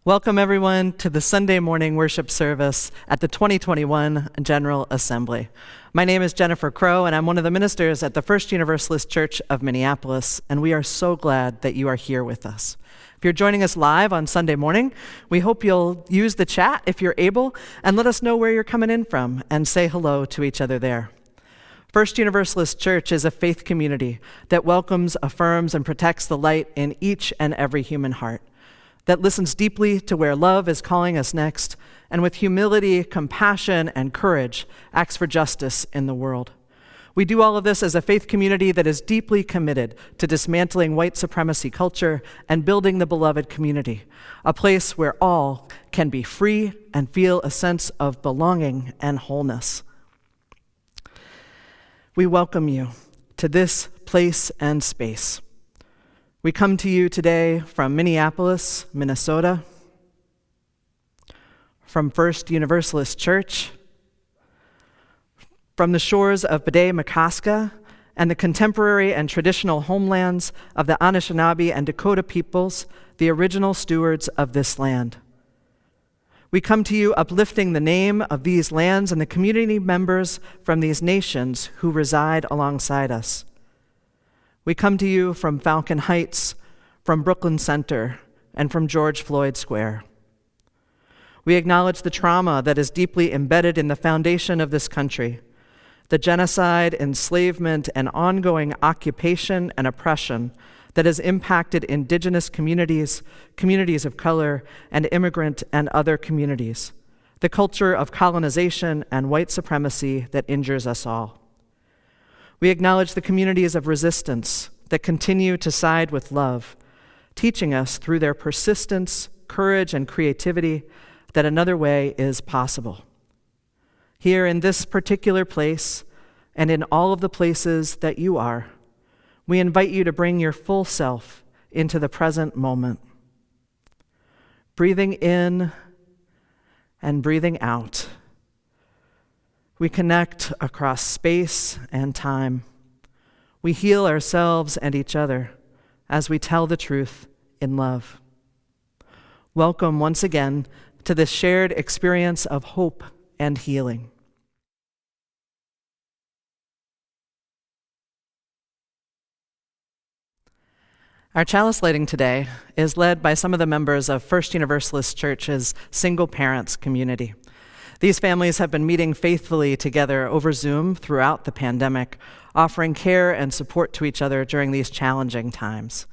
Welcome everyone to the Sunday morning worship service at the 2021 General Assembly. My name is Jennifer Crow, and I'm one of the ministers at the First Universalist Church of Minneapolis, and we are so glad that you are here with us. If you're joining us live on Sunday morning, we hope you'll use the chat if you're able, and let us know where you're coming in from, and say hello to each other there. First Universalist Church is a faith community that welcomes, affirms, and protects the light in each and every human heart, that listens deeply to where love is calling us next, and with humility, compassion, and courage, acts for justice in the world. We do all of this as a faith community that is deeply committed to dismantling white supremacy culture and building the beloved community, a place where all can be free and feel a sense of belonging and wholeness. We welcome you to this place and space. We come to you today from Minneapolis, Minnesota, from First Universalist Church, from the shores of Buikema and the contemporary and traditional homelands of the Anishinaabe and Dakota peoples, the original stewards of this land. We come to you uplifting the name of these lands and the community members from these nations who reside alongside us. We come to you from Falcon Heights, from Brooklyn Center, and from George Floyd Square. We acknowledge the trauma that is deeply embedded in the foundation of this country, the genocide, enslavement, and ongoing occupation and oppression that has impacted indigenous communities, communities of color, and immigrant and other communities, the culture of colonization and white supremacy that injures us all. We acknowledge the communities of resistance that continue to side with love, teaching us through their persistence, courage, and creativity that another way is possible. Here in this particular place, and in all of the places that you are, we invite you to bring your full self into the present moment. Breathing in and breathing out, we connect across space and time. We heal ourselves and each other as we tell the truth in love. Welcome once again to this shared experience of hope and healing. Our chalice lighting today is led by some of the members of First Universalist Church's single parents community. These families have been meeting faithfully together over Zoom throughout the pandemic, offering care and support to each other during these challenging times.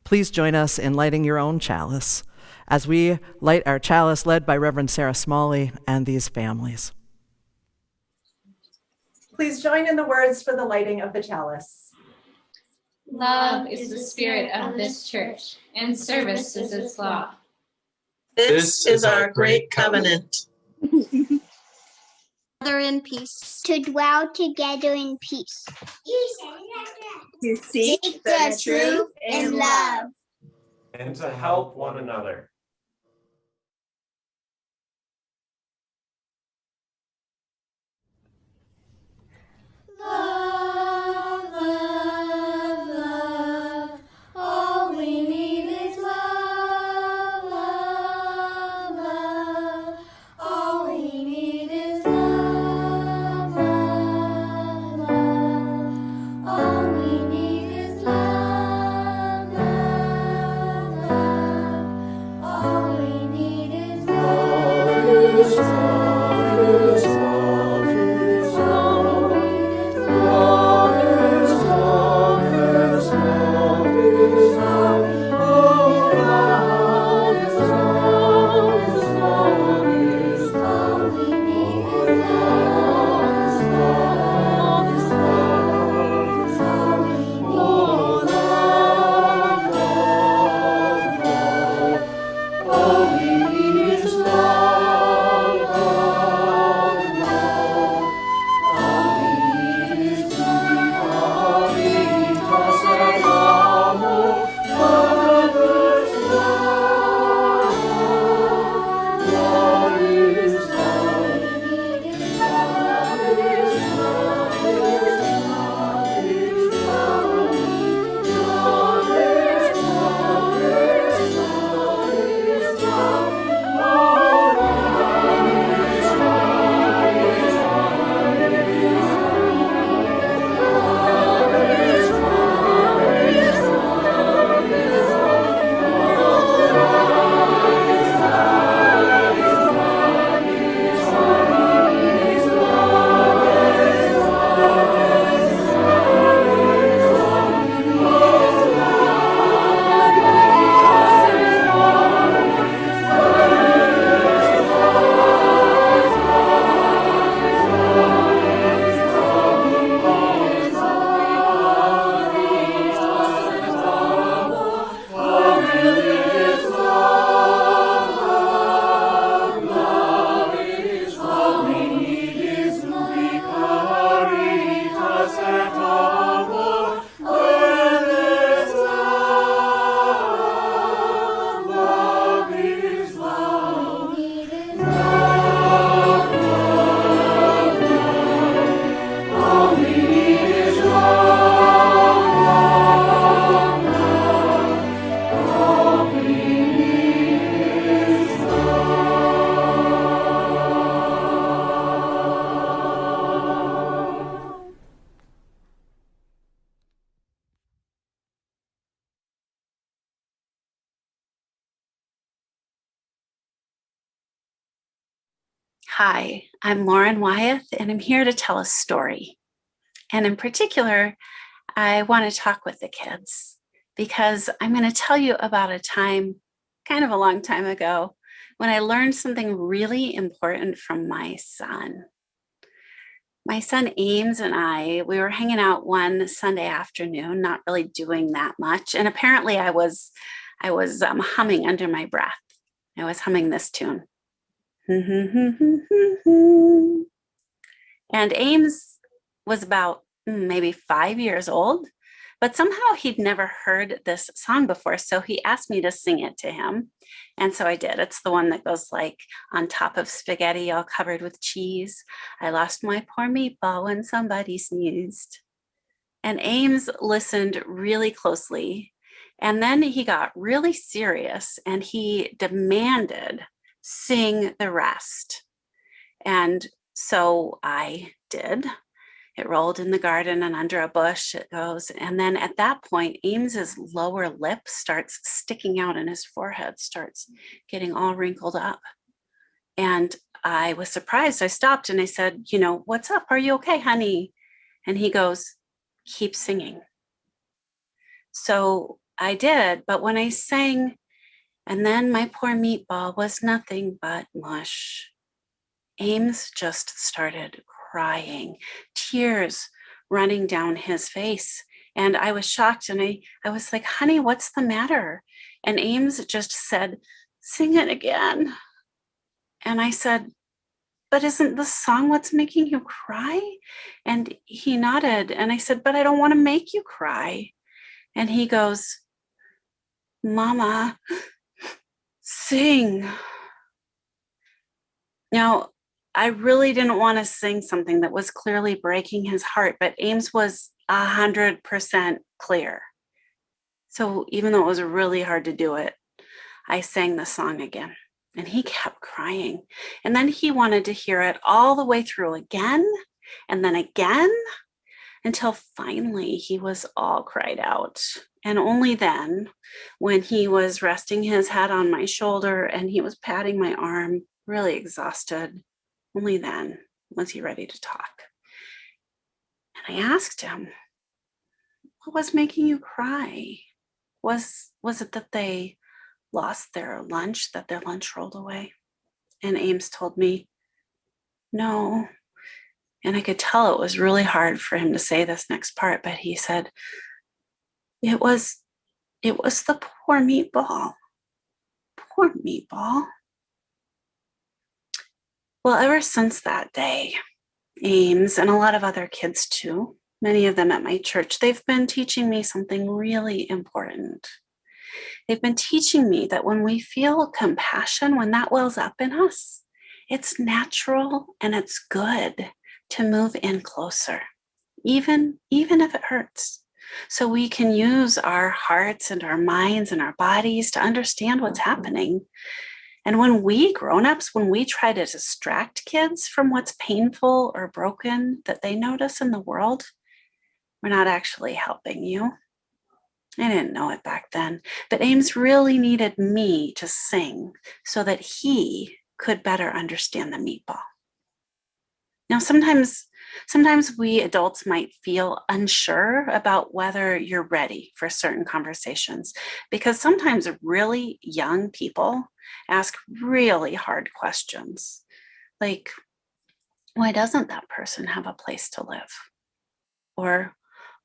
Please join us in lighting your own chalice as we light our chalice led by Reverend Sarah Smalley and these families. Please join in the words for the lighting of the chalice. Love is the spirit of this church, and service is its law. This is our great covenant. Together in peace. To dwell together in peace. To seek the truth in love. And to help one another. Love, love, love. All we need is love, love, love. All we need is love, love, love. All we need is love, love, love. All we need is love. Love is love. Hi, I'm Lauren Wyeth, and I'm here to tell a story. And in particular, I want to talk with the kids because I'm going to tell you about a time, kind of a long time ago, when I learned something really important from my son. My son Ames and we were hanging out one Sunday afternoon, not really doing that much. And apparently I was humming under my breath. I was humming this tune. And Ames was about maybe 5 years old, but somehow he'd never heard this song before. So he asked me to sing it to him. And so I did. It's the one that goes like, on top of spaghetti all covered with cheese, I lost my poor meatball when somebody sneezed. And Ames listened really closely. And then he got really serious and he demanded sing the rest. And so I did. It rolled in the garden and under a bush it goes. And then at that point, Ames's lower lip starts sticking out and his forehead starts getting all wrinkled up. And I was surprised. I stopped and I said, what's up? Are you okay, honey? And he goes, keep singing. So I did. But when I sang, and then my poor meatball was nothing but mush, Ames just started crying, tears running down his face. And I was shocked and I was like, honey, what's the matter? And Ames just said, sing it again. And I said, but isn't the song what's making you cry? And he nodded and I said, but I don't want to make you cry. And he goes, Mama, sing. Now, I really didn't want to sing something that was clearly breaking his heart, but Ames was 100% clear. So even though it was really hard to do it, I sang the song again and he kept crying. And then he wanted to hear it all the way through again and then again until finally he was all cried out. And only then, when he was resting his head on my shoulder and he was patting my arm, really exhausted, only then was he ready to talk. And I asked him, what was making you cry? Was it that they lost their lunch, that their lunch rolled away? And Ames told me, no. And I could tell it was really hard for him to say this next part, but he said, it was the poor meatball. Poor meatball. Well, ever since that day, Ames and a lot of other kids too, many of them at my church, they've been teaching me something really important. They've been teaching me that when we feel compassion, when that wells up in us, it's natural and it's good to move in closer, even if it hurts. So we can use our hearts and our minds and our bodies to understand what's happening. And when we grown-ups, when we try to distract kids from what's painful or broken that they notice in the world, we're not actually helping you. I didn't know it back then, but Ames really needed me to sing so that he could better understand the meatball. Now, sometimes we adults might feel unsure about whether you're ready for certain conversations because sometimes really young people ask really hard questions like, why doesn't that person have a place to live? Or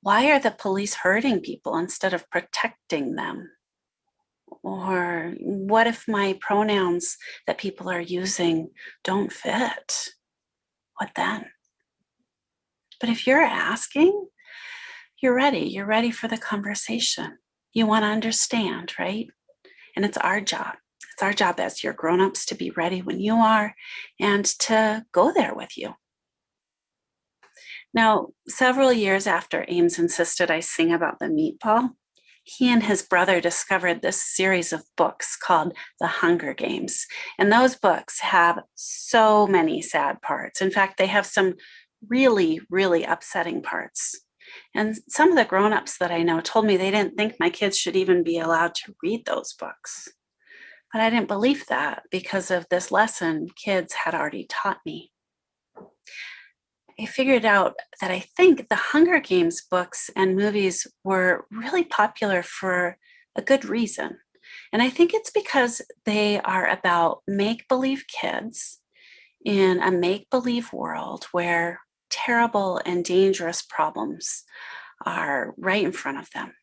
why are the police hurting people instead of protecting them? Or what if my pronouns that people are using don't fit? What then? But if you're asking, you're ready. You're ready for the conversation. You want to understand, right? And it's our job. It's our job as your grown-ups to be ready when you are and to go there with you. Now, several years after Ames insisted I sing about the meatball, he and his brother discovered this series of books called The Hunger Games. And those books have so many sad parts. In fact, they have some really, really upsetting parts. And some of the grown-ups that I know told me they didn't think my kids should even be allowed to read those books. But I didn't believe that because of this lesson kids had already taught me. I figured out that I think the Hunger Games books and movies were really popular for a good reason. And I think it's because they are about make-believe kids in a make-believe world where terrible and dangerous problems are right in front of them.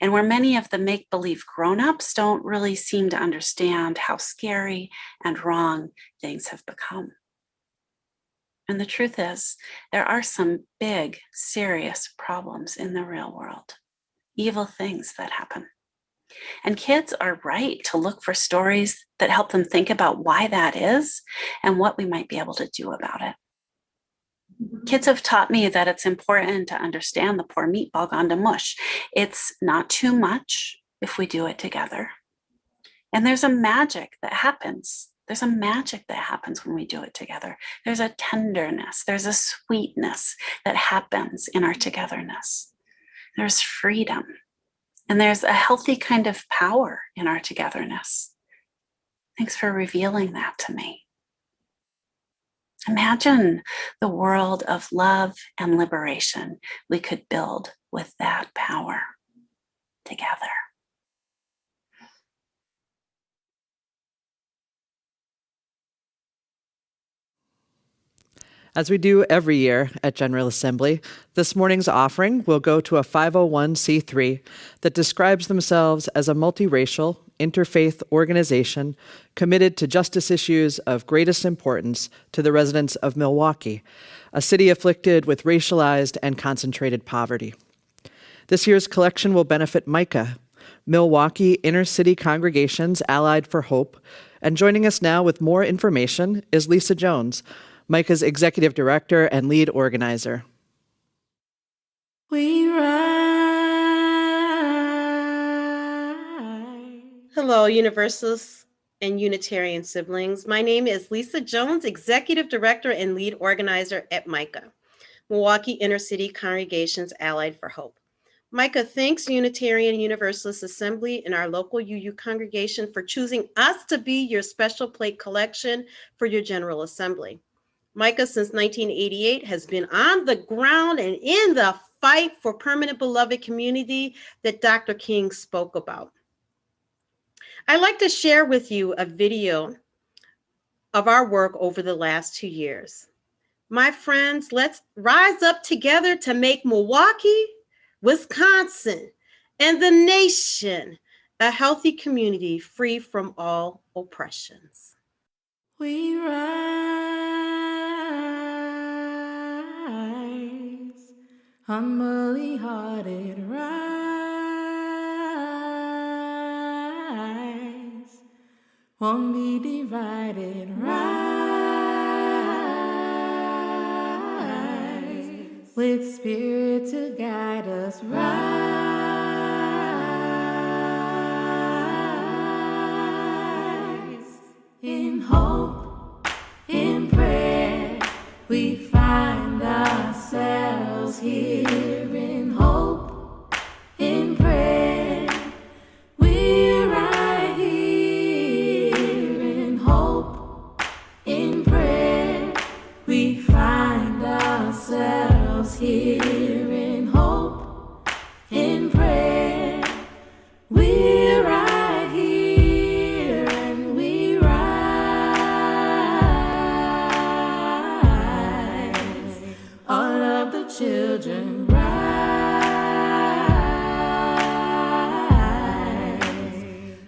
And where many of the make-believe grown-ups don't really seem to understand how scary and wrong things have become. And the truth is, there are some big, serious problems in the real world, evil things that happen. And kids are right to look for stories that help them think about why that is and what we might be able to do about it. Kids have taught me that it's important to understand the poor meatball gone to mush. It's not too much if we do it together. And there's a magic that happens. There's a magic that happens when we do it together. There's a tenderness, there's a sweetness that happens in our togetherness. There's freedom, and there's a healthy kind of power in our togetherness. Thanks for revealing that to me. Imagine the world of love and liberation we could build with that power together. As we do every year at General Assembly, this morning's offering will go to a 501c3 that describes themselves as a multiracial, interfaith organization committed to justice issues of greatest importance to the residents of Milwaukee, a city afflicted with racialized and concentrated poverty. This year's collection will benefit Micah, Milwaukee Inner City Congregations Allied for Hope, and joining us now with more information is Lisa Jones, Micah's executive director and lead organizer. We rise. Hello, Universalists and Unitarian siblings. My name is Lisa Jones, executive director and lead organizer at Micah, Milwaukee Inner City Congregations Allied for Hope. Micah thanks Unitarian Universalist Assembly and our local UU congregation for choosing us to be your special plate collection for your General Assembly. Micah, since 1988, has been on the ground and in the fight for permanent beloved community that Dr. King spoke about. I'd like to share with you a video of our work over the last 2 years. My friends, let's rise up together to make Milwaukee, Wisconsin, and the nation a healthy community free from all oppressions. We rise, humbly hearted rise, won't be divided, rise, with spirit to guide us, rise, in hope, in prayer, we find ourselves here in hope, in prayer, we're right here in hope, in prayer, we find ourselves here in hope, in prayer, we're right here and we rise. All of the children rise.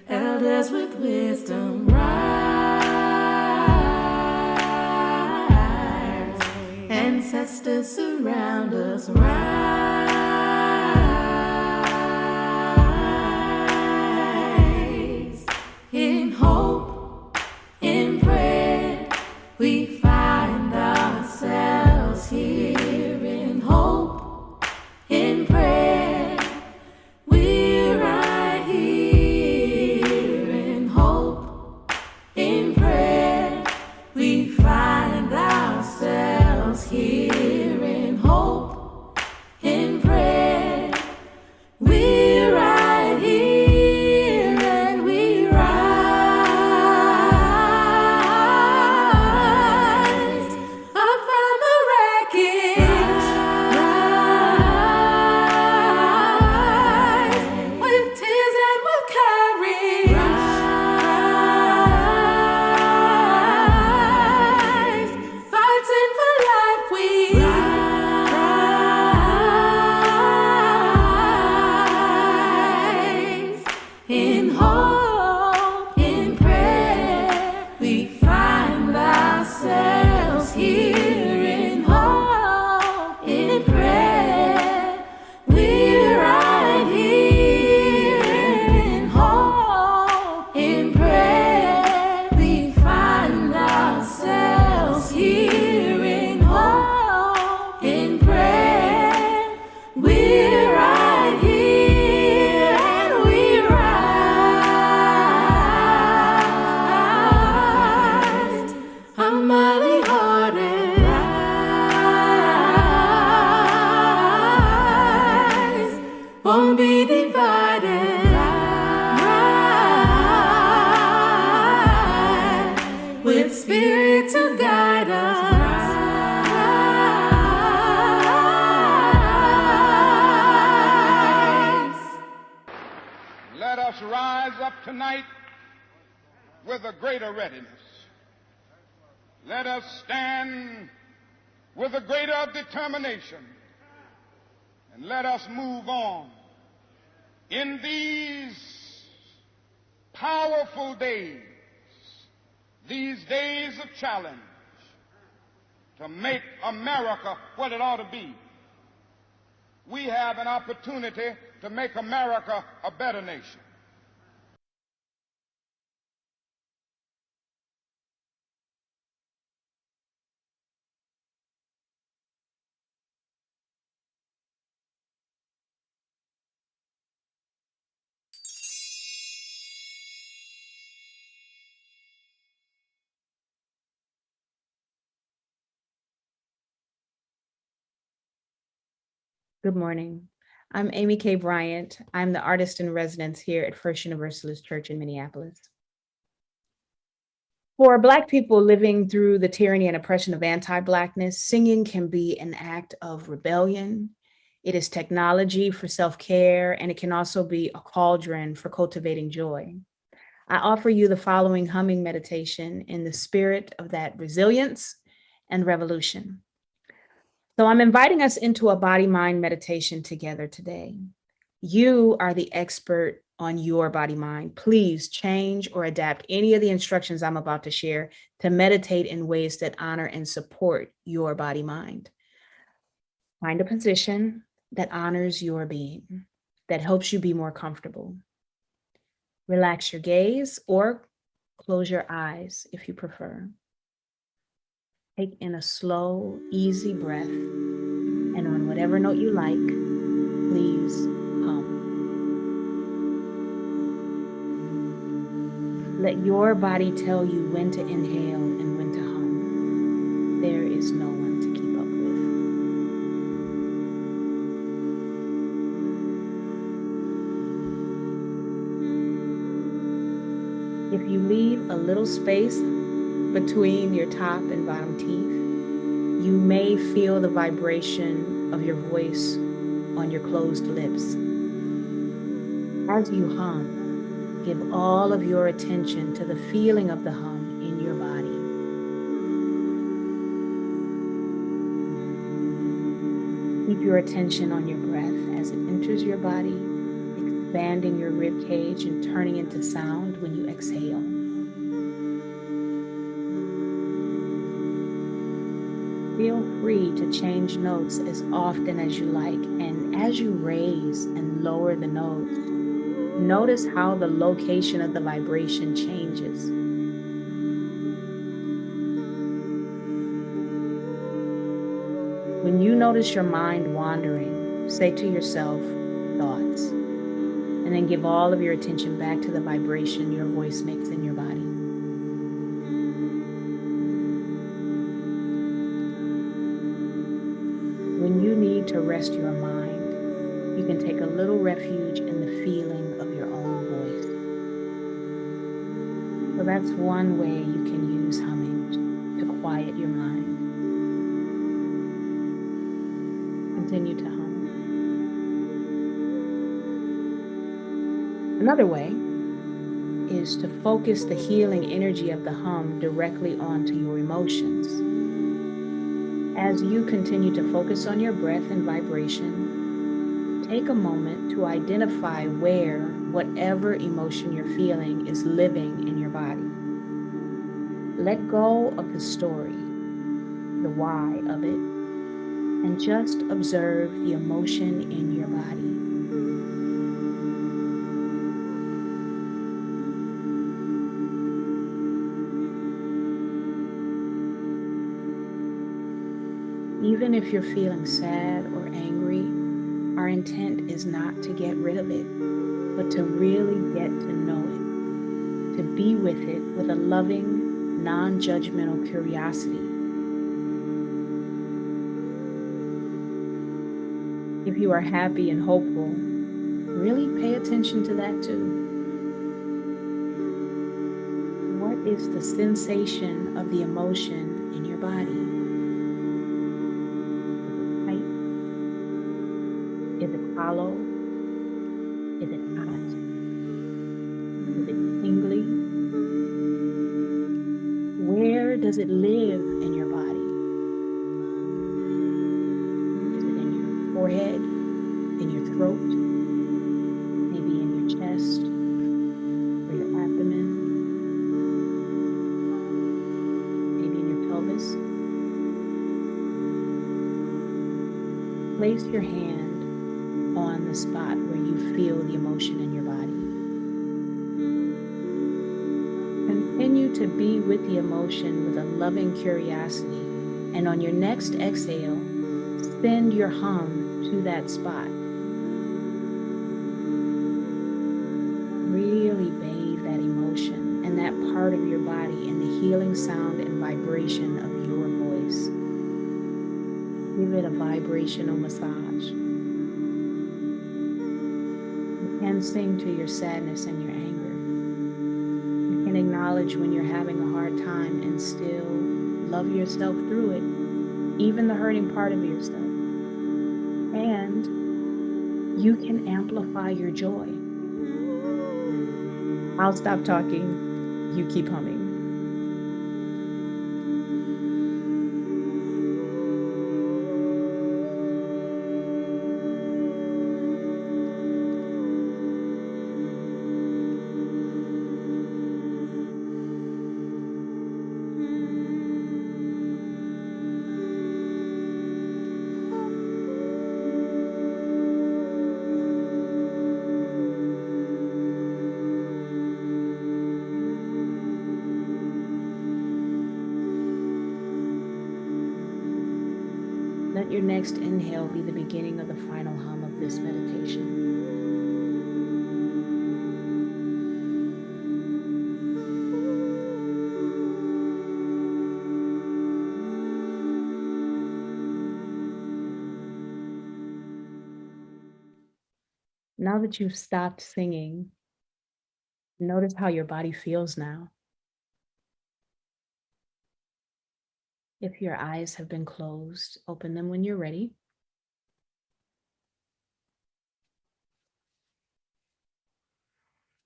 Elders with wisdom rise. Ancestors surround us, rise. In hope, in prayer, we find ourselves here in hope, in prayer, we're right here in hope, in prayer, we find ourselves here in hope, in prayer. in hope, in prayer, we find ourselves here in hope, in prayer. We're right here in hope, in prayer. We find ourselves here in hope, in prayer. We're right here and we rise. Our mighty hearted rise. Won't be divided. Rise. With spirit to guide us. Let us rise up tonight with a greater readiness. Let us stand with a greater determination. And let us move on in these powerful days, these days of challenge, to make America what it ought to be. We have an opportunity to make America a better nation. Good morning. I'm Aimee K. Bryant. I'm the artist in residence here at First Universalist Church in Minneapolis. For Black people living through the tyranny and oppression of anti-Blackness, singing can be an act of rebellion. It is technology for self-care, and it can also be a cauldron for cultivating joy. I offer you the following humming meditation in the spirit of that resilience and revolution. So I'm inviting us into a body-mind meditation together today. You are the expert on your body-mind. Please change or adapt any of the instructions I'm about to share to meditate in ways that honor and support your body-mind. Find a position that honors your being, that helps you be more comfortable. Relax your gaze or close your eyes if you prefer. Take in a slow, easy breath, and on whatever note you like, please hum. Let your body tell you when to inhale and when to hum. There is no one to keep up with. If you leave a little space between your top and bottom teeth, you may feel the vibration of your voice on your closed lips. As you hum, give all of your attention to the feeling of the hum in your body. Keep your attention on your breath as it enters your body, expanding your rib cage and turning into sound when you exhale. Feel free to change notes as often as you like, and as you raise and lower the notes, notice how the location of the vibration changes. When you notice your mind wandering, say to yourself, thoughts, and then give all of your attention back to the vibration your voice makes in your body. When you need to rest your mind, you can take a little refuge in the feeling of your own voice. So that's one way you can use humming to quiet your mind. Continue to hum. Another way is to focus the healing energy of the hum directly onto your emotions. As you continue to focus on your breath and vibration, take a moment to identify where whatever emotion you're feeling is living in your body. Let go of the story, the why of it, and just observe the emotion in your body. Even if you're feeling sad or angry, our intent is not to get rid of it, but to really get to know it, to be with it with a loving, non-judgmental curiosity. If you are happy and hopeful, really pay attention to that too. What is the sensation of the emotion in your body? Is it hollow? Is it hot? Is it tingly? Where does it live in your body? Is it in your forehead? In your throat? Maybe in your chest? Or your abdomen? Maybe in your pelvis? Place your hand on the spot where you feel the emotion in your body. Continue to be with the emotion with a loving curiosity, and on your next exhale, send your hum to that spot. Really bathe that emotion and that part of your body in the healing sound and vibration of your voice. Give it a vibrational massage. And sing to your sadness and your anger. You can acknowledge when you're having a hard time and still love yourself through it, even the hurting part of yourself. And you can amplify your joy. I'll stop talking. You keep humming. Let your next inhale be the beginning of the final hum of this meditation. Now that you've stopped singing, notice how your body feels now. If your eyes have been closed, open them when you're ready.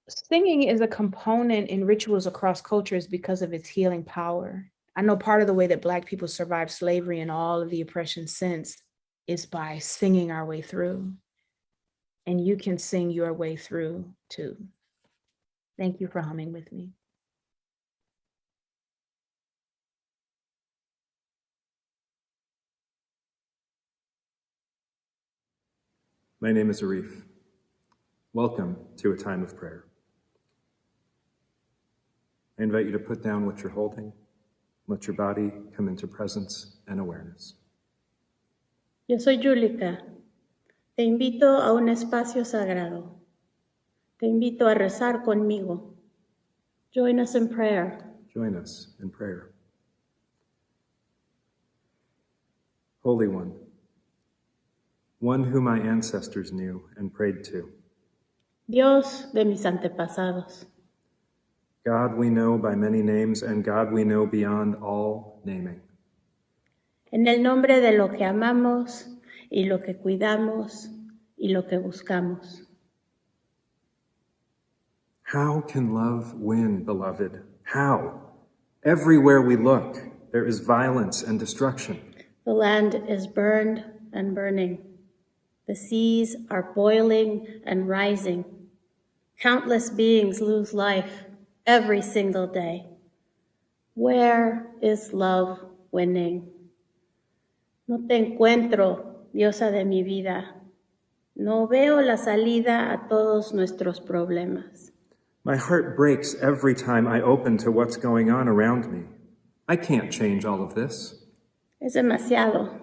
Singing is a component in rituals across cultures because of its healing power. I know part of the way that Black people survived slavery and all of the oppression since is by singing our way through. And you can sing your way through too. Thank you for humming with me. My name is Arif. Welcome to a time of prayer. I invite you to put down what you're holding. Let your body come into presence and awareness. Yo soy Julica. Te invito a un espacio sagrado. Te invito a rezar conmigo. Join us in prayer. Join us in prayer. Holy One, one whom my ancestors knew and prayed to. Dios de mis antepasados. God we know by many names, and God we know beyond all naming. En el nombre de lo que amamos y lo que cuidamos y lo que buscamos. How can love win, beloved? How? Everywhere we look, there is violence and destruction. The land is burned and burning. The seas are boiling and rising. Countless beings lose life every single day. Where is love winning? No te encuentro, diosa de mi vida. No veo la salida a todos nuestros problemas. My heart breaks every time I open to what's going on around me. I can't change all of this. Es demasiado.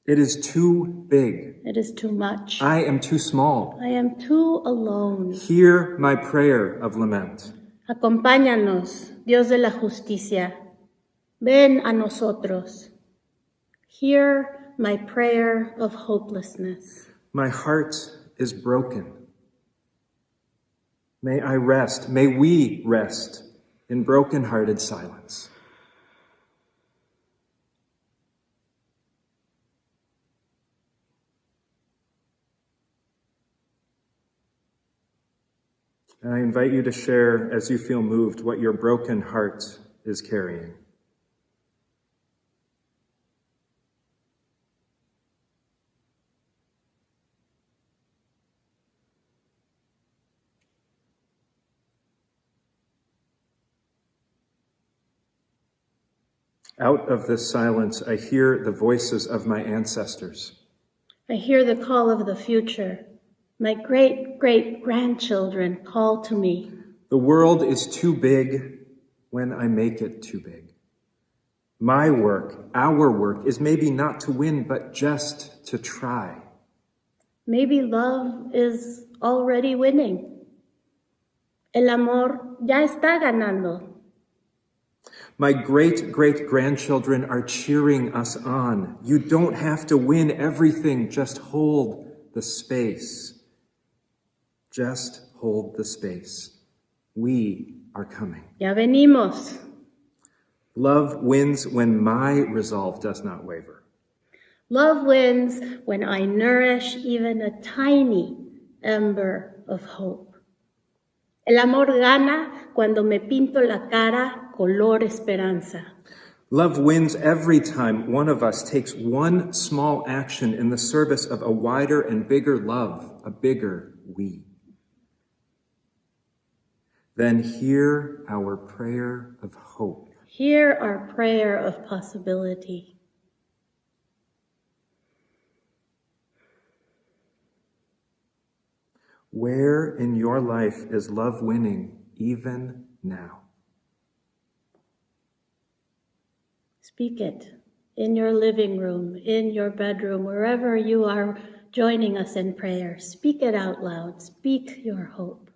It is too big. It is too much. I am too small. I am too alone. Hear my prayer of lament. Acompáñanos, Dios de la justicia. Ven a nosotros. Hear my prayer of hopelessness. My heart is broken. May I rest, may we rest in broken-hearted silence. And I invite you to share, as you feel moved, what your broken heart is carrying. Out of this silence, I hear the voices of my ancestors. I hear the call of the future. My great-great-grandchildren call to me. The world is too big when I make it too big. My work, our work, is maybe not to win, but just to try. Maybe love is already winning. El amor ya está ganando. My great-great-grandchildren are cheering us on. You don't have to win everything, just hold the space. Just hold the space. We are coming. Ya venimos. Love wins when my resolve does not waver. Love wins when I nourish even a tiny ember of hope. El amor gana cuando me pinto la cara color esperanza. Love wins every time one of us takes one small action in the service of a wider and bigger love, a bigger we. Then hear our prayer of hope. Hear our prayer of possibility. Where in your life is love winning even now? Speak it in your living room, in your bedroom, wherever you are joining us in prayer. Speak it out loud. Speak your hope.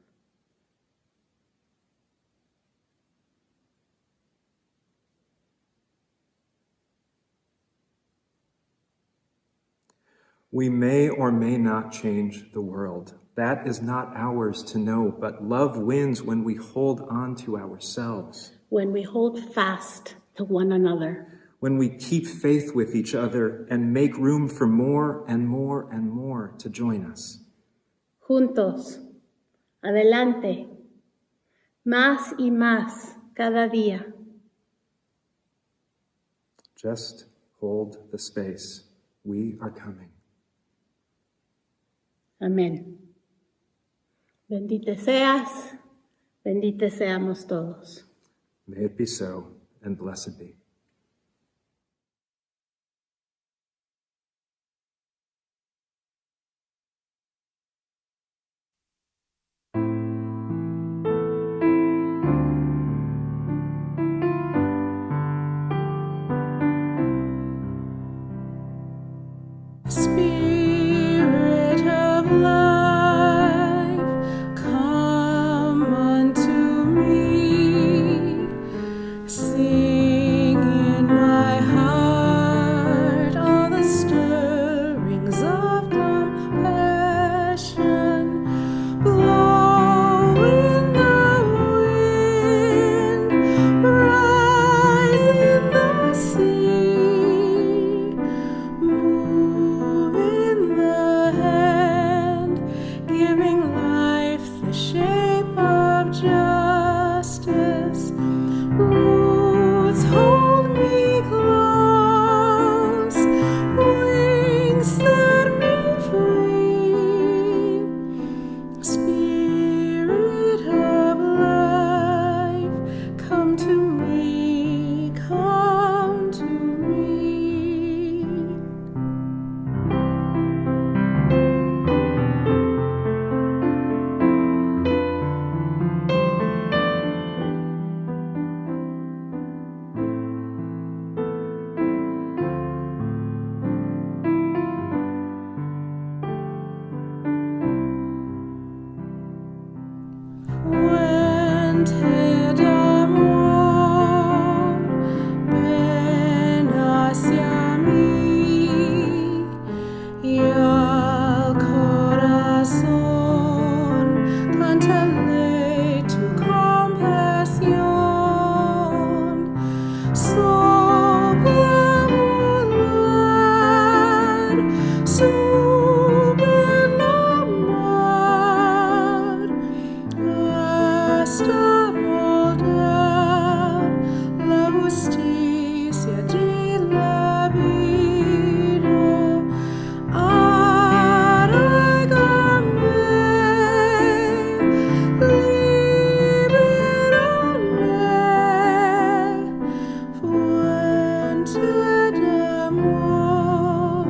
We may or may not change the world. That is not ours to know, but love wins when we hold on to ourselves. When we hold fast to one another. When we keep faith with each other and make room for more and more and more to join us. Juntos, adelante, más y más cada día. Just hold the space. We are coming. Amén. Bendita seas, benditos seamos todos. May it be so, and blessed be. Spirit of life, come unto me. Sing Fuente d'amor, ven hacia mí y al corazón cántale tu compasión. Sopla volar, sube la mar, hasta moldear la justicia de la vida. Arráigame, libérame, fuente de amor,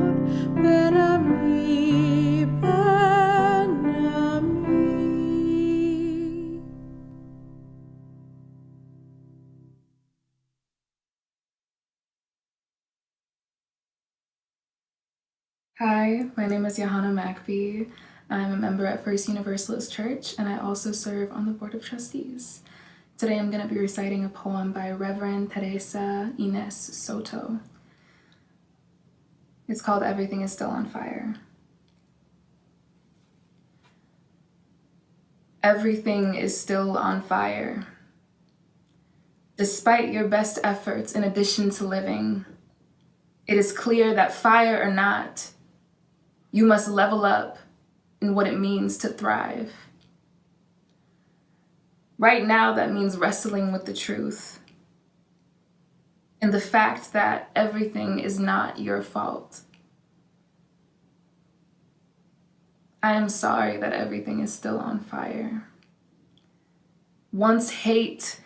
ven a mí, ven a mí. Hi, my name is Yahanna Mackbee. I'm a member at First Universalist Church, and I also serve on the Board of Trustees. Today I'm going to be reciting a poem by Reverend Theresa Ines Soto. It's called Everything is Still on Fire. Everything is still on fire. Despite your best efforts in addition to living, it is clear that fire or not, you must level up in what it means to thrive. Right now, that means wrestling with the truth and the fact that everything is not your fault. I am sorry that everything is still on fire. Once hate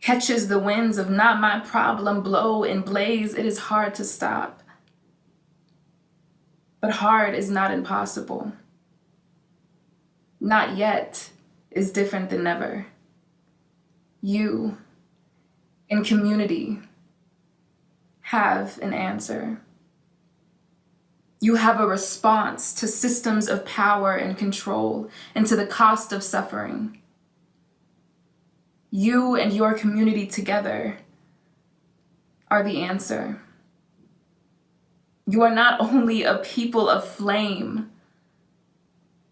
catches the winds of not my problem blow and blaze, it is hard to stop. But hard is not impossible. Not yet is different than never. You, in community, have an answer. You have a response to systems of power and control and to the cost of suffering. You and your community together are the answer. You are not only a people of flame,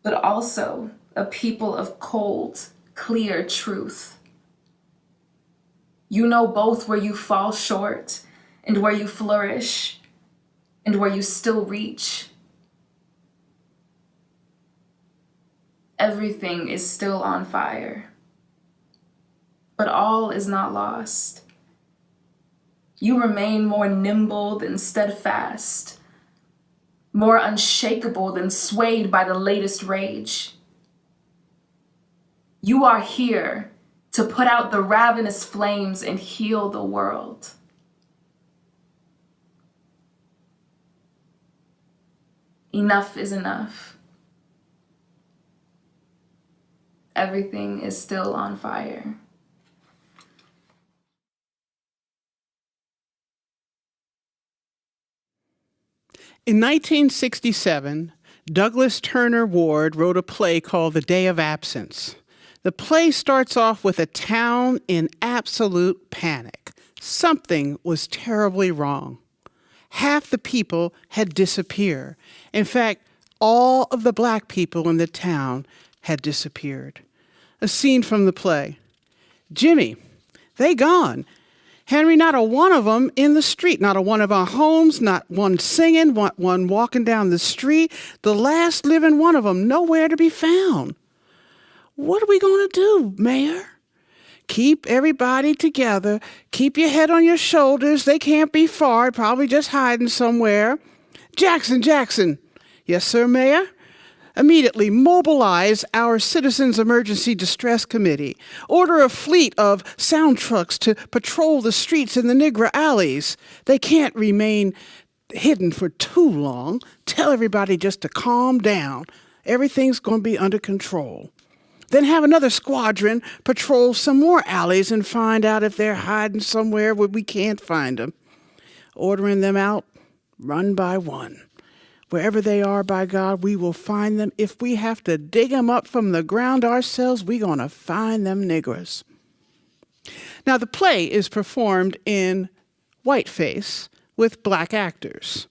but also a people of cold, clear truth. You know both where you fall short and where you flourish and where you still reach. Everything is still on fire, but all is not lost. You remain more nimble than steadfast, more unshakable than swayed by the latest rage. You are here to put out the ravenous flames and heal the world. Enough is enough. Everything is still on fire. In 1967, Douglas Turner Ward wrote a play called The Day of Absence. The play starts off with a town in absolute panic. Something was terribly wrong. Half the people had disappeared. In fact, all of the black people in the town had disappeared. A scene from the play. Jimmy, they gone. Henry, not a one of them in the street, not a one of our homes, not one singing, not one walking down the street. The last living one of them, nowhere to be found. What are we going to do, Mayor? Keep everybody together. Keep your head on your shoulders. They can't be far, probably just hiding somewhere. Jackson. Yes, sir, Mayor? Immediately mobilize our Citizens Emergency Distress Committee. Order a fleet of sound trucks to patrol the streets in the Negro alleys. They can't remain hidden for too long. Tell everybody just to calm down. Everything's going to be under control. Then have another squadron patrol some more alleys and find out if they're hiding somewhere where we can't find them. Ordering them out one by one. Wherever they are, by God, we will find them. If we have to dig them up from the ground ourselves, we're going to find them niggers. Now, the play is performed in whiteface with black actors.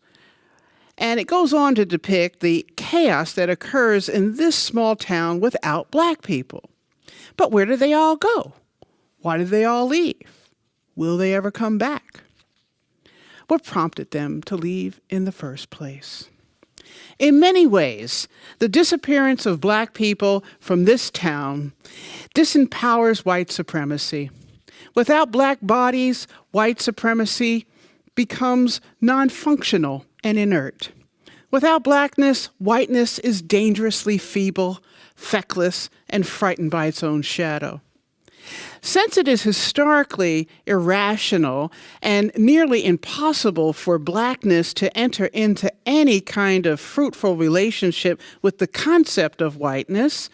And it goes on to depict the chaos that occurs in this small town without black people. But where do they all go? Why did they all leave? Will they ever come back? What prompted them to leave in the first place? In many ways, the disappearance of black people from this town disempowers white supremacy. Without black bodies, white supremacy becomes non-functional and inert. Without blackness, whiteness is dangerously feeble, feckless, and frightened by its own shadow. Since it is historically irrational and nearly impossible for blackness to enter into any kind of fruitful relationship with the concept of whiteness,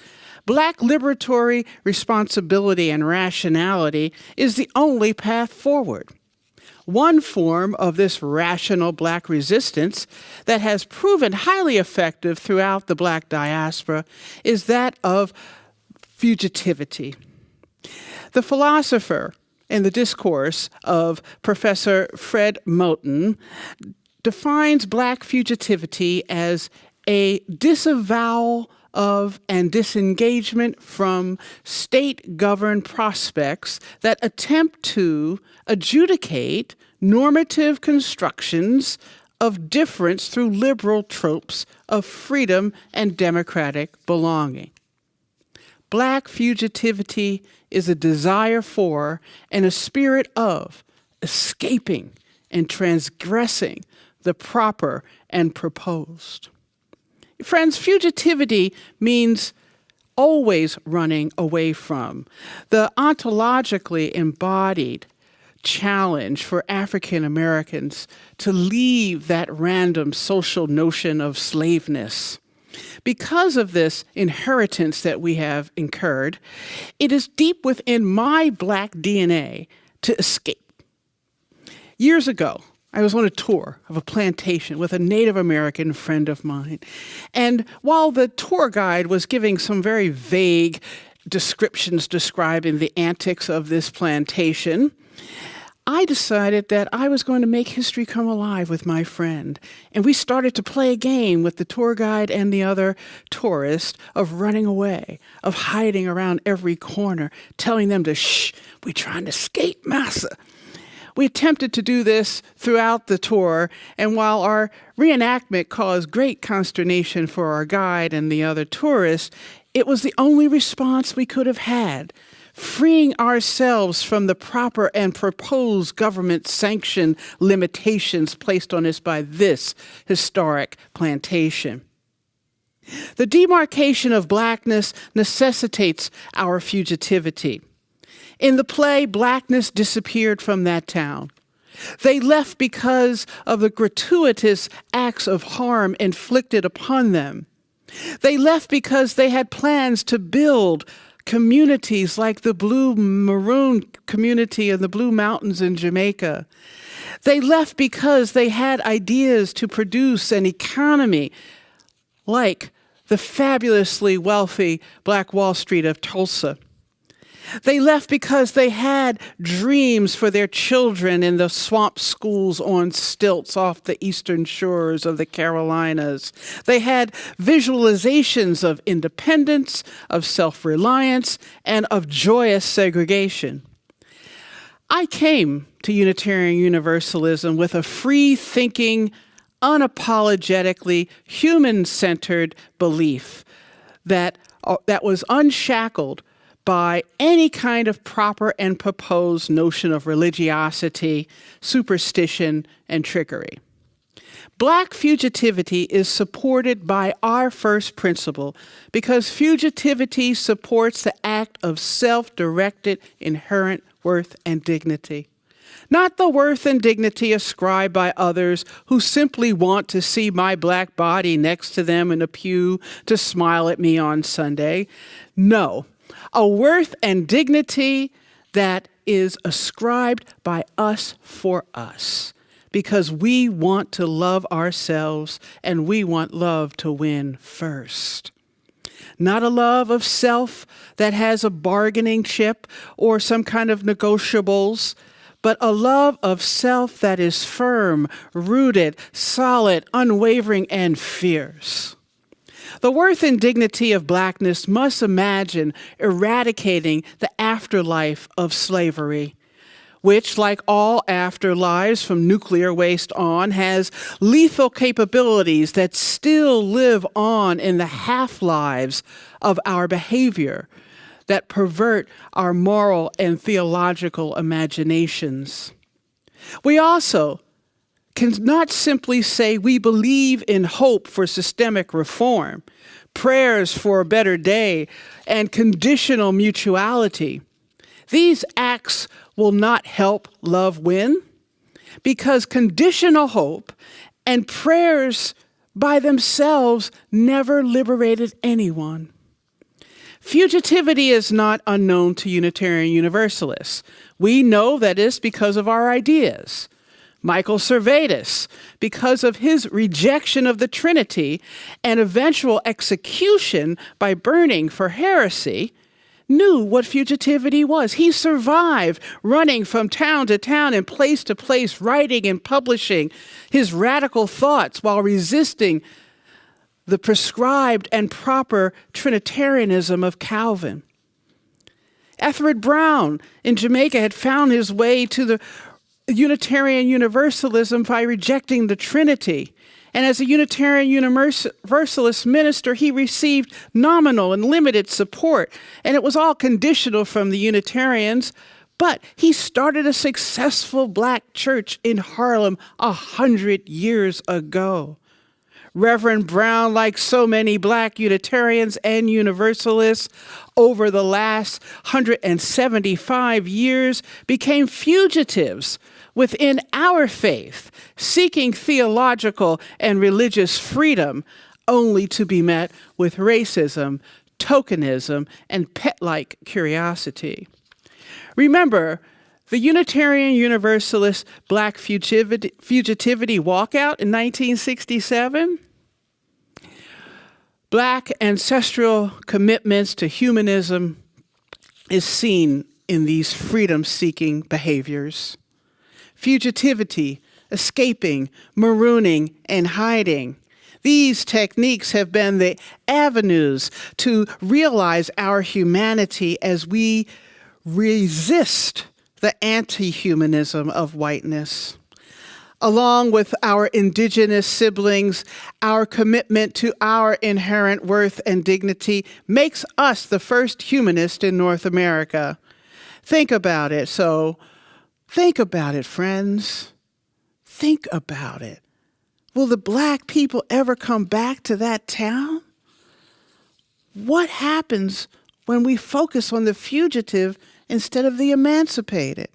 black liberatory responsibility and rationality is the only path forward. One form of this rational black resistance that has proven highly effective throughout the black diaspora is that of fugitivity. The philosopher in the discourse of Professor Fred Moten defines black fugitivity as a disavowal of and disengagement from state-governed prospects that attempt to adjudicate normative constructions of difference through liberal tropes of freedom and democratic belonging. Black fugitivity is a desire for and a spirit of escaping and transgressing the proper and proposed. Friends, fugitivity means always running away from. The ontologically embodied challenge for African Americans to leave that random social notion of slaveness. Because of this inheritance that we have incurred, it is deep within my black DNA to escape. Years ago, I was on a tour of a plantation with a Native American friend of mine. And while the tour guide was giving some very vague descriptions describing the antics of this plantation, I decided that I was going to make history come alive with my friend. And we started to play a game with the tour guide and the other tourists of running away, of hiding around every corner, telling them to shh, we're trying to escape, massa. We attempted to do this throughout the tour, and while our reenactment caused great consternation for our guide and the other tourists, it was the only response we could have had, freeing ourselves from the proper and proposed government-sanctioned limitations placed on us by this historic plantation. The demarcation of blackness necessitates our fugitivity. In the play, blackness disappeared from that town. They left because of the gratuitous acts of harm inflicted upon them. They left because they had plans to build communities like the Blue Maroon community in the Blue Mountains in Jamaica. They left because they had ideas to produce an economy like the fabulously wealthy Black Wall Street of Tulsa. They left because they had dreams for their children in the swamp schools on stilts off the eastern shores of the Carolinas. They had visualizations of independence, of self-reliance, and of joyous segregation. I came to Unitarian Universalism with a free-thinking, unapologetically human-centered belief that was unshackled by any kind of proper and proposed notion of religiosity, superstition, and trickery. Black fugitivity is supported by our first principle because fugitivity supports the act of self-directed inherent worth and dignity. Not the worth and dignity ascribed by others who simply want to see my black body next to them in a pew to smile at me on Sunday. No. A worth and dignity that is ascribed by us for us, because we want to love ourselves and we want love to win first. Not a love of self that has a bargaining chip or some kind of negotiables, but a love of self that is firm, rooted, solid, unwavering, and fierce. The worth and dignity of Blackness must imagine eradicating the afterlife of slavery, which, like all afterlives from nuclear waste on, has lethal capabilities that still live on in the half-lives of our behavior that pervert our moral and theological imaginations. We also cannot simply say we believe in hope for systemic reform, prayers for a better day, and conditional mutuality. These acts will not help love win, because conditional hope and prayers by themselves never liberated anyone. Fugitivity is not unknown to Unitarian Universalists. We know that it's because of our ideas. Michael Servetus, because of his rejection of the Trinity and eventual execution by burning for heresy, knew what fugitivity was. He survived running from town to town and place to place, writing and publishing his radical thoughts while resisting the prescribed and proper Trinitarianism of Calvin. Ethelred Brown in Jamaica had found his way to the Unitarian Universalism by rejecting the Trinity. And as a Unitarian Universalist minister, he received nominal and limited support. And it was all conditional from the Unitarians. But he started a successful Black church in Harlem 100 years ago. Reverend Brown, like so many Black Unitarians and Universalists over the last 175 years, became fugitives within our faith, seeking theological and religious freedom, only to be met with racism, tokenism, and pet-like curiosity. Remember, the Unitarian Universalist Black fugitivity walkout in 1967? Black ancestral commitments to humanism is seen in these freedom-seeking behaviors. Fugitivity, escaping, marooning, and hiding. These techniques have been the avenues to realize our humanity as we resist the anti-humanism of whiteness. Along with our indigenous siblings, our commitment to our inherent worth and dignity makes us the first humanist in North America. Think about it. So think about it, friends. Think about it. Will the Black people ever come back to that town? What happens when we focus on the fugitive instead of the emancipated?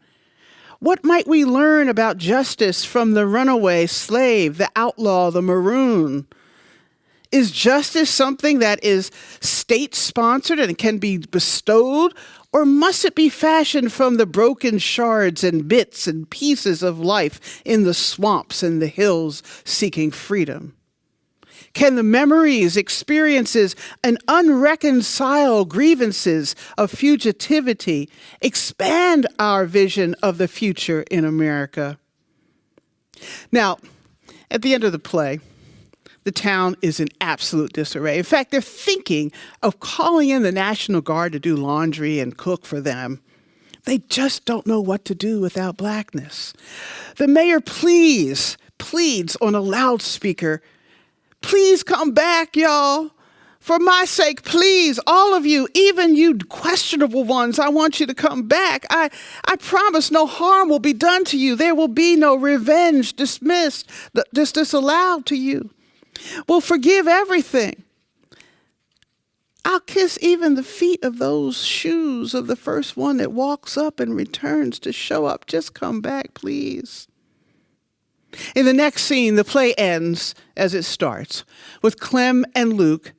What might we learn about justice from the runaway slave, the outlaw, the maroon? Is justice something that is state-sponsored and can be bestowed, or must it be fashioned from the broken shards and bits and pieces of life in the swamps and the hills seeking freedom? Can the memories, experiences, and unreconciled grievances of fugitivity expand our vision of the future in America? Now, at the end of the play, the town is in absolute disarray. In fact, they're thinking of calling in the National Guard to do laundry and cook for them. They just don't know what to do without Blackness. The mayor pleads on a loudspeaker, "Please come back, y'all. For my sake, please, all of you, even you questionable ones, I want you to come back. I promise no harm will be done to you. There will be no revenge disallowed to you. We'll forgive everything. I'll kiss even the feet of those shoes of the first one that walks up and returns to show up. Just come back, please." In the next scene, the play ends as it starts, with Clem and Luke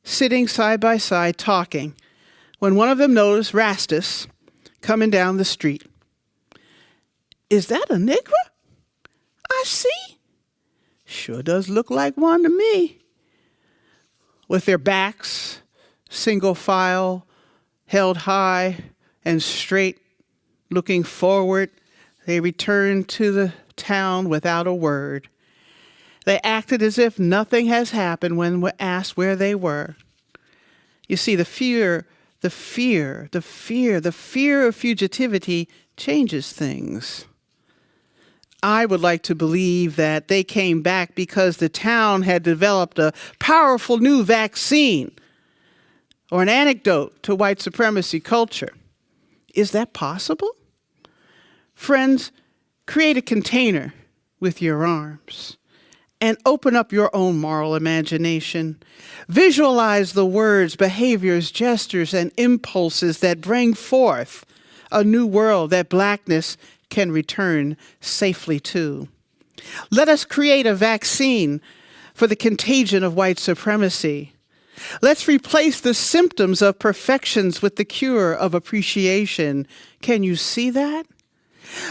sitting side by side talking, when one of them noticed Rastus coming down the street. "Is that a Negro? I see? Sure does look like one to me. With their backs, single file, held high and straight, looking forward, they returned to the town without a word. They acted as if nothing has happened when asked where they were. You see, the fear of fugitivity changes things. I would like to believe that they came back because the town had developed a powerful new vaccine or an antidote to white supremacy culture. Is that possible? Friends, create a container with your arms and open up your own moral imagination. Visualize the words, behaviors, gestures, and impulses that bring forth a new world that Blackness can return safely to. Let us create a vaccine for the contagion of white supremacy. Let's replace the symptoms of perfections with the cure of appreciation. Can you see that?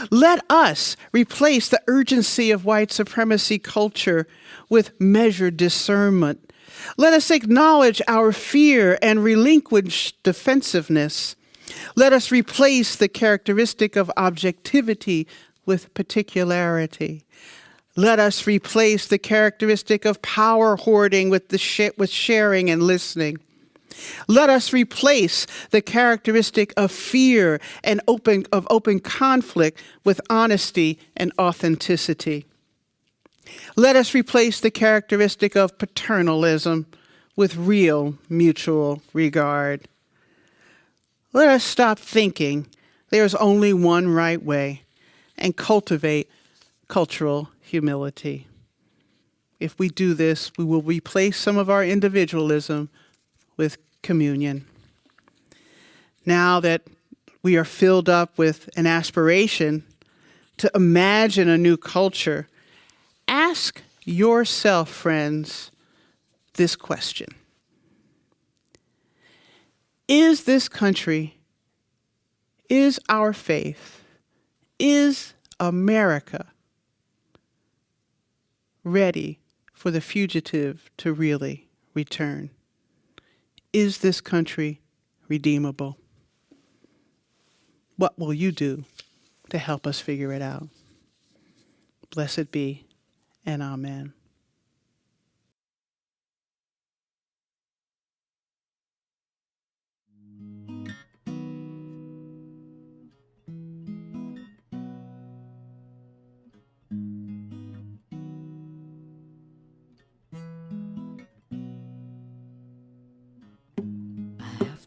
Let us replace the urgency of white supremacy culture with measured discernment. Let us acknowledge our fear and relinquish defensiveness. Let us replace the characteristic of objectivity with particularity. Let us replace the characteristic of power hoarding with sharing and listening. Let us replace the characteristic of fear and open conflict with honesty and authenticity. Let us replace the characteristic of paternalism with real mutual regard. Let us stop thinking there's only one right way and cultivate cultural humility. If we do this, we will replace some of our individualism with communion. Now that we are filled up with an aspiration to imagine a new culture, ask yourself, friends, this question. Is this country, is our faith, is America ready for the fugitive to really return? Is this country redeemable? What will you do to help us figure it out? Blessed be and amen.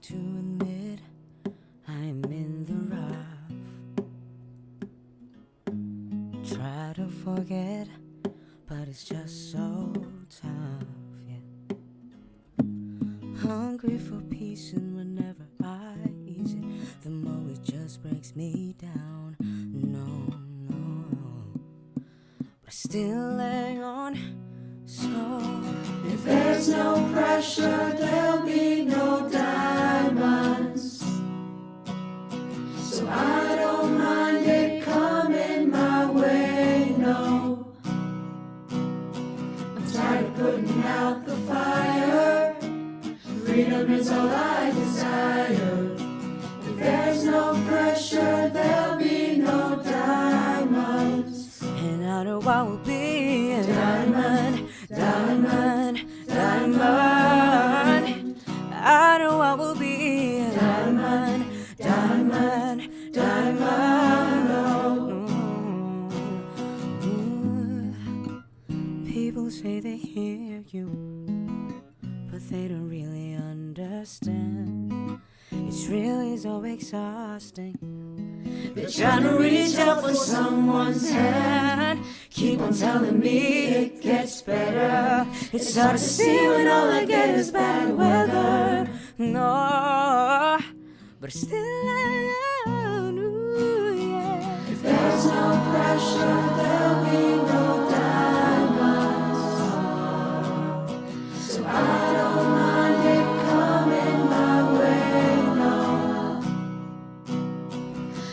To admit I'm in the rough. Try to forget, but it's just so tough, yeah. Hungry for peace, and whenever I ease it, the more it just breaks me down. No, but I still hang on. So if there's no pressure, there'll be no diamonds. So I don't mind it coming my way, no. I'm tired of putting out the fire. Freedom is all I desire. If there's no pressure, there'll be no diamonds. And I know I will be a diamond. Diamond, diamond, I know I will be a diamond, diamond, diamond, People say they hear you, but they don't really understand. It's really so exhausting. They're trying to reach out for someone's hand. Keep on telling me it gets better. It's hard to see when all I get is bad weather. No, but still I know, yeah. If there's no pressure, there'll be no diamonds. So I don't mind it coming my way, no.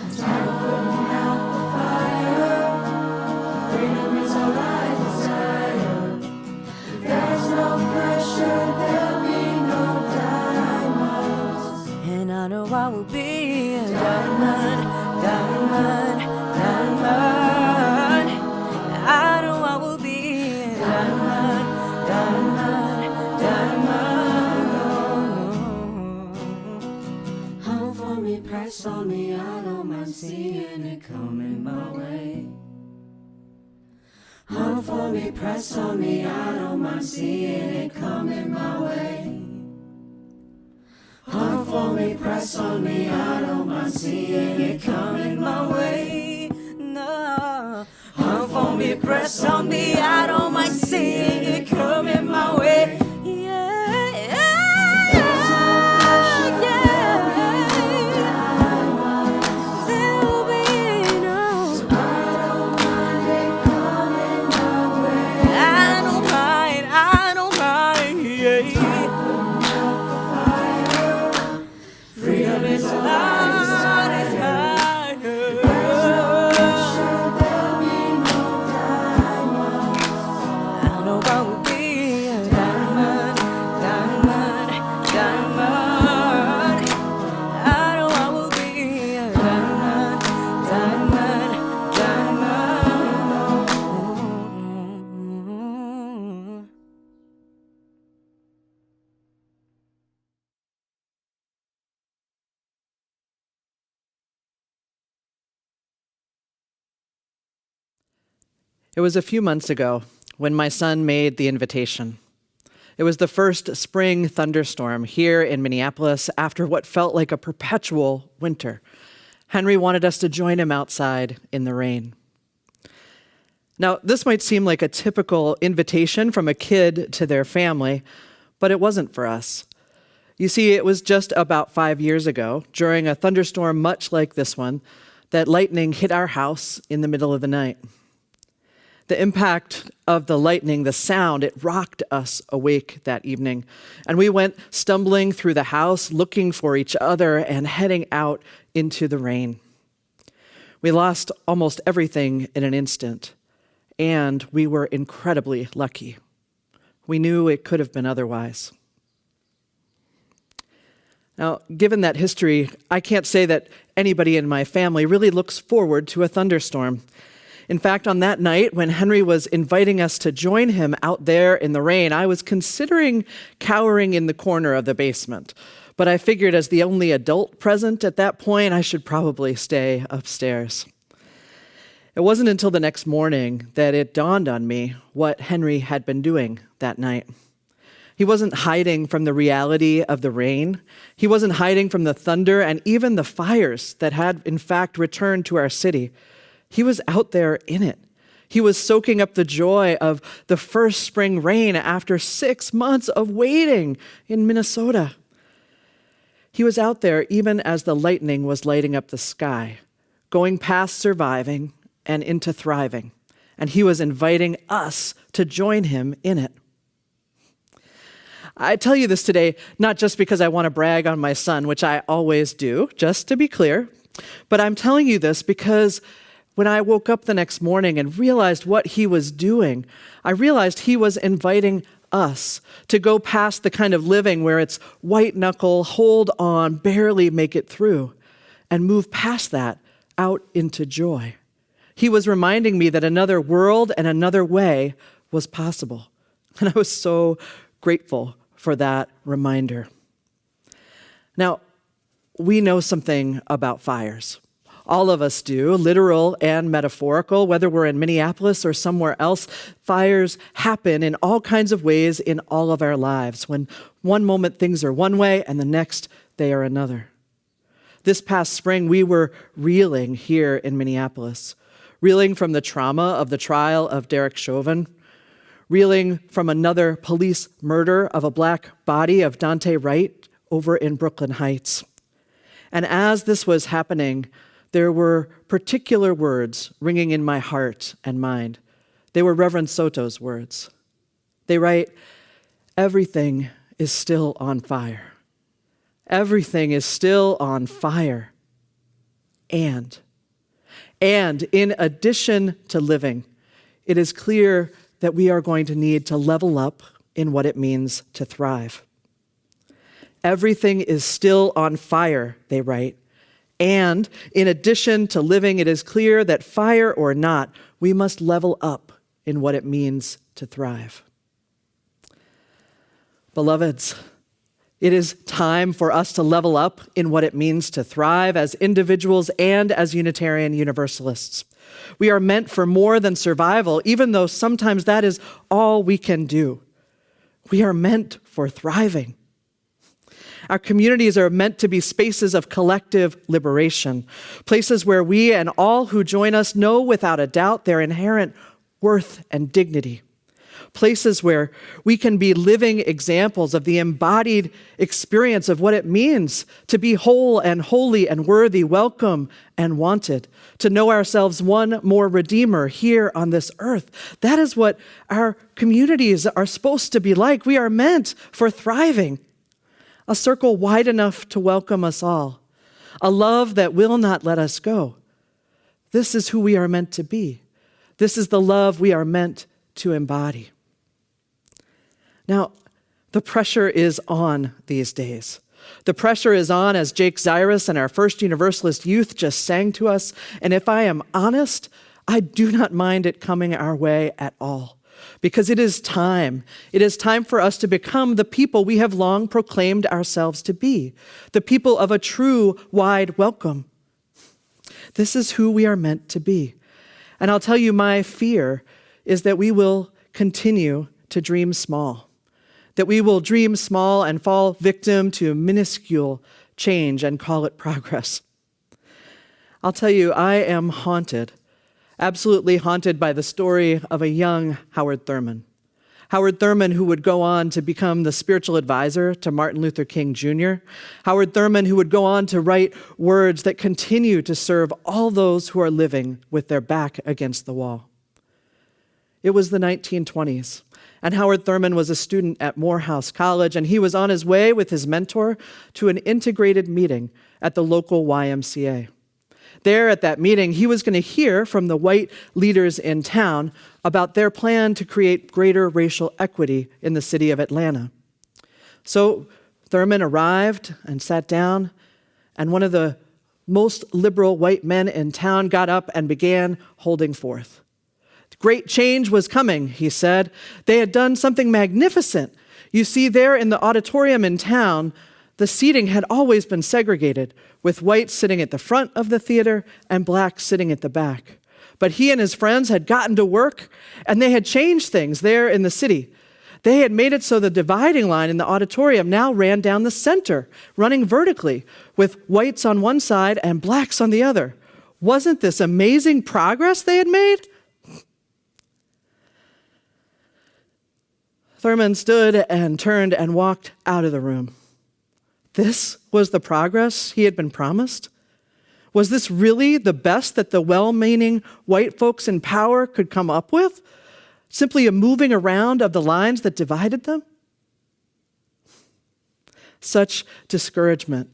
I'm tired of putting out the fire. Freedom is all I will be a diamond, diamond, diamond. I know I will be a diamond, diamond, diamond. Hold for me, press on me, I don't mind seeing it coming my way. Hold for me, press on me, I don't mind seeing it coming my way. Hold for me, press on me, I don't mind seeing it coming my way. No. Hold for me, press on me, I don't mind seeing it coming my way. It was a few months ago when my son made the invitation. It was the first spring thunderstorm here in Minneapolis after what felt like a perpetual winter. Henry wanted us to join him outside in the rain. Now, this might seem like a typical invitation from a kid to their family, but it wasn't for us. You see, it was just about 5 years ago, during a thunderstorm much like this one, that lightning hit our house in the middle of the night. The impact of the lightning, the sound, it rocked us awake that evening. And we went stumbling through the house, looking for each other and heading out into the rain. We lost almost everything in an instant, and we were incredibly lucky. We knew it could have been otherwise. Now, given that history, I can't say that anybody in my family really looks forward to a thunderstorm. In fact, on that night, when Henry was inviting us to join him out there in the rain, I was considering cowering in the corner of the basement. But I figured as the only adult present at that point, I should probably stay upstairs. It wasn't until the next morning that it dawned on me what Henry had been doing that night. He wasn't hiding from the reality of the rain. He wasn't hiding from the thunder and even the fires that had, in fact, returned to our city. He was out there in it. He was soaking up the joy of the first spring rain after 6 months of waiting in Minnesota. He was out there even as the lightning was lighting up the sky, going past surviving and into thriving. And he was inviting us to join him in it. I tell you this today, not just because I want to brag on my son, which I always do, just to be clear, but I'm telling you this because when I woke up the next morning and realized what he was doing, I realized he was inviting us to go past the kind of living where it's white knuckle, hold on, barely make it through, and move past that out into joy. He was reminding me that another world and another way was possible. And I was so grateful for that reminder. Now, we know something about fires. All of us do, literal and metaphorical, whether we're in Minneapolis or somewhere else. Fires happen in all kinds of ways in all of our lives. When one moment things are one way and the next they are another. This past spring, we were reeling here in Minneapolis, reeling from the trauma of the trial of Derek Chauvin, reeling from another police murder of a Black body of Dante Wright over in Brooklyn Heights. And as this was happening, there were particular words ringing in my heart and mind. They were Reverend Soto's words. They write, "Everything is still on fire. Everything is still on fire. And in addition to living, it is clear that we are going to need to level up in what it means to thrive." Everything is still on fire, they write. And in addition to living, it is clear that fire or not, we must level up in what it means to thrive. Beloveds, it is time for us to level up in what it means to thrive as individuals and as Unitarian Universalists. We are meant for more than survival, even though sometimes that is all we can do. We are meant for thriving. Our communities are meant to be spaces of collective liberation, places where we and all who join us know without a doubt their inherent worth and dignity. Places where we can be living examples of the embodied experience of what it means to be whole and holy and worthy, welcome and wanted, to know ourselves one more Redeemer here on this earth. That is what our communities are supposed to be like. We are meant for thriving. A circle wide enough to welcome us all. A love that will not let us go. This is who we are meant to be. This is the love we are meant to embody. Now, the pressure is on these days. The pressure is on, as Jake Zyrus and our first Universalist youth just sang to us, and if I am honest, I do not mind it coming our way at all, because it is time. It is time for us to become the people we have long proclaimed ourselves to be, the people of a true, wide welcome. This is who we are meant to be. And I'll tell you, my fear is that we will continue to dream small, that we will dream small and fall victim to minuscule change and call it progress. I'll tell you, I am haunted, absolutely haunted by the story of a young Howard Thurman. Howard Thurman, who would go on to become the spiritual advisor to Martin Luther King Jr. Howard Thurman, who would go on to write words that continue to serve all those who are living with their back against the wall. It was the 1920s, and Howard Thurman was a student at Morehouse College, and he was on his way with his mentor to an integrated meeting at the local YMCA. There at that meeting, he was going to hear from the white leaders in town about their plan to create greater racial equity in the city of Atlanta. So Thurman arrived and sat down, and one of the most liberal white men in town got up and began holding forth. Great change was coming, he said. They had done something magnificent. You see, there in the auditorium in town, the seating had always been segregated, with whites sitting at the front of the theater and blacks sitting at the back. But he and his friends had gotten to work, and they had changed things there in the city. They had made it so the dividing line in the auditorium now ran down the center, running vertically, with whites on one side and blacks on the other. Wasn't this amazing progress they had made? Thurman stood and turned and walked out of the room. This was the progress he had been promised? Was this really the best that the well-meaning white folks in power could come up with? Simply a moving around of the lines that divided them? Such discouragement,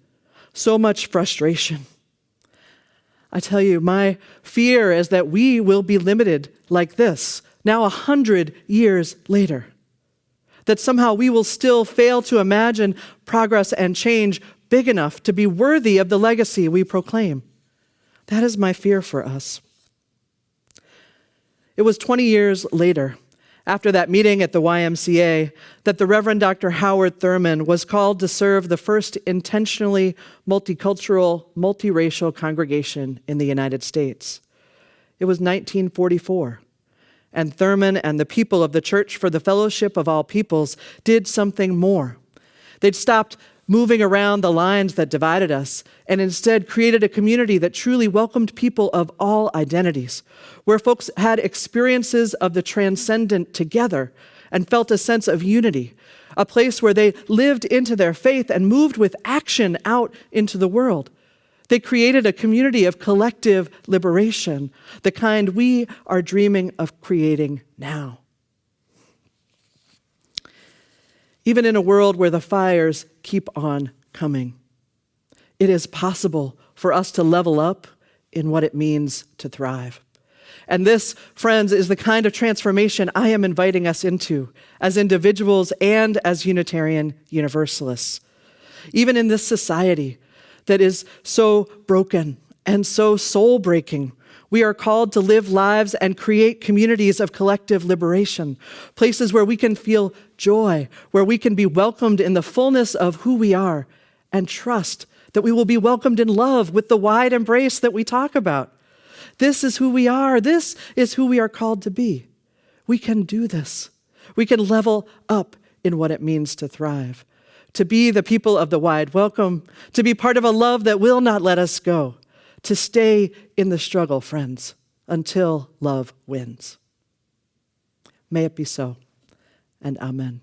so much frustration. I tell you, my fear is that we will be limited like this, now 100 years later. That somehow we will still fail to imagine progress and change big enough to be worthy of the legacy we proclaim. That is my fear for us. It was 20 years later, after that meeting at the YMCA, that the Reverend Dr. Howard Thurman was called to serve the first intentionally multicultural, multiracial congregation in the United States. It was 1944. And Thurman and the people of the Church for the Fellowship of All Peoples did something more. They'd stopped moving around the lines that divided us and instead created a community that truly welcomed people of all identities, where folks had experiences of the transcendent together and felt a sense of unity, a place where they lived into their faith and moved with action out into the world. They created a community of collective liberation, the kind we are dreaming of creating now. Even in a world where the fires keep on coming, it is possible for us to level up in what it means to thrive. And this, friends, is the kind of transformation I am inviting us into as individuals and as Unitarian Universalists. even in this society that is so broken and so soul-breaking. We are called to live lives and create communities of collective liberation, places where we can feel joy, where we can be welcomed in the fullness of who we are, and trust that we will be welcomed in love with the wide embrace that we talk about. This is who we are. This is who we are called to be. We can do this. We can level up in what it means to thrive, to be the people of the wide welcome, to be part of a love that will not let us go, to stay in the struggle, friends, until love wins. May it be so, and amen.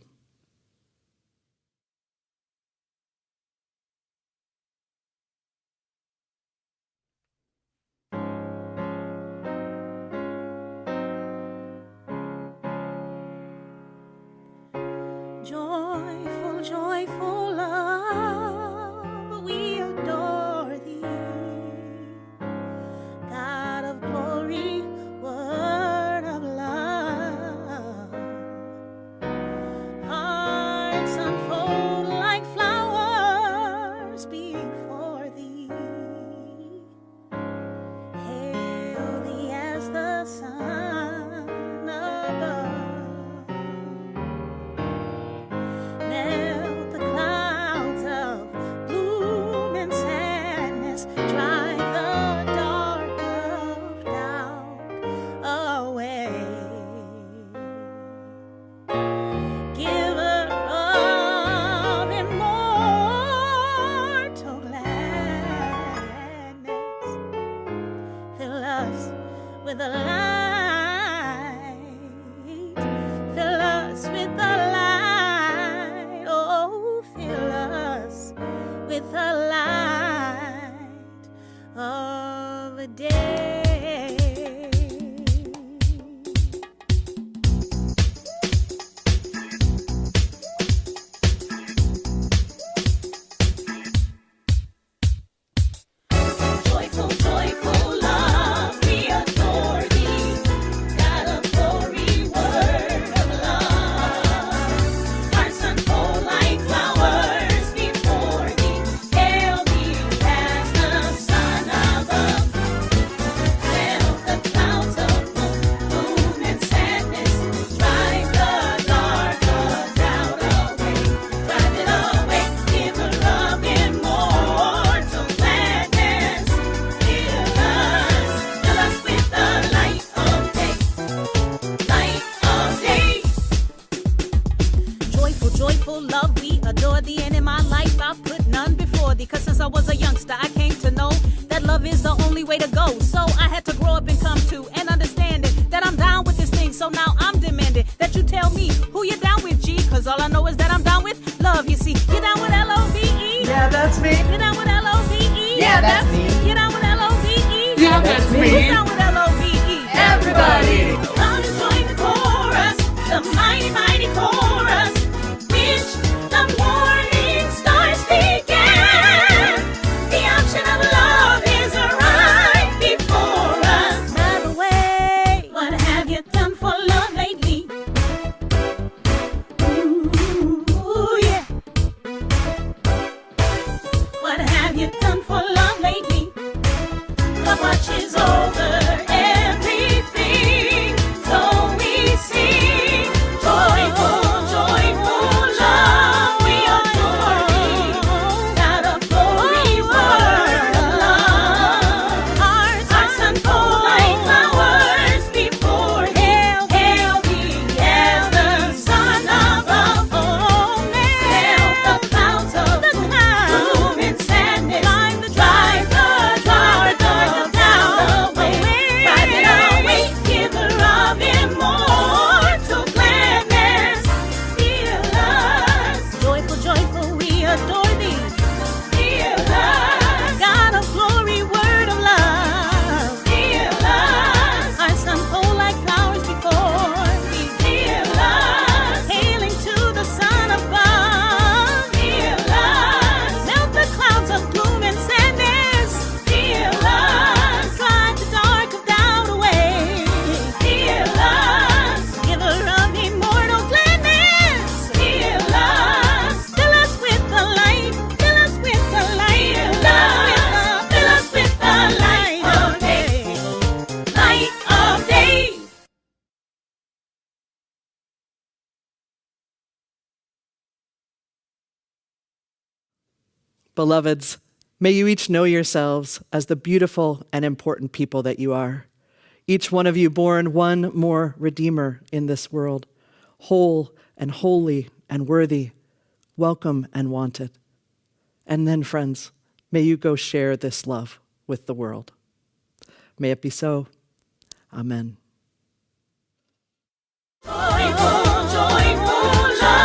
Joyful, joyful love, we adore thee. God of glory, word of love. Hearts unfold like flowers before thee. Hail thee as the sun above. Melt the clouds of gloom and sadness, drive the dark of doubt away. Giver of immortal gladness, fill us with a light, fill us with a light, oh, fill us with a light of a day. Joyful, joyful love, we adore thee. God of glory, word of love. Hearts unfold like flowers before thee. Hail thee as the sun above. Melt the clouds of gloom and sadness. Drive the dark of doubt away. Drive it away. Giver of immortal gladness. Fill us with the light of day. Light of day. Joyful, joyful love, we adore thee. And in my life I've put none before thee. Cause since I was a youngster I came to know that love is the only way to go. So I had to grow up and come to and understand it, that I'm down with this thing. So now I'm demanding that you tell me who you're down with, G. Cause all I know is that I'm down with love. You see, you're down with L-O-V-E. Yeah, that's me. You're down with L-O-V-E. Yeah, that's me. You're down with L-O-V-E. Yeah, that's me. Who's down with L-O-V-E? Everybody. Come and join the chorus, the mighty, mighty chorus, which the morning stars began. The option of love is right before us. By the way, what have you done for love lately? Ooh, yeah. What have you done for love lately? The watch is over everything, so we sing. Joyful, joyful love, we adore thee. God of glory, word of love. Hearts unfold like flowers before thee. Hail thee as the sun above. Oh, melt the clouds of gloom and sadness. Drive the dark of doubt Beloveds, may you each know yourselves as the beautiful and important people that you are. Each one of you born one more Redeemer in this world, whole and holy and worthy, welcome and wanted. And then, friends, may you go share this love with the world. May it be so. Amen. Joyful, joyful, joyful.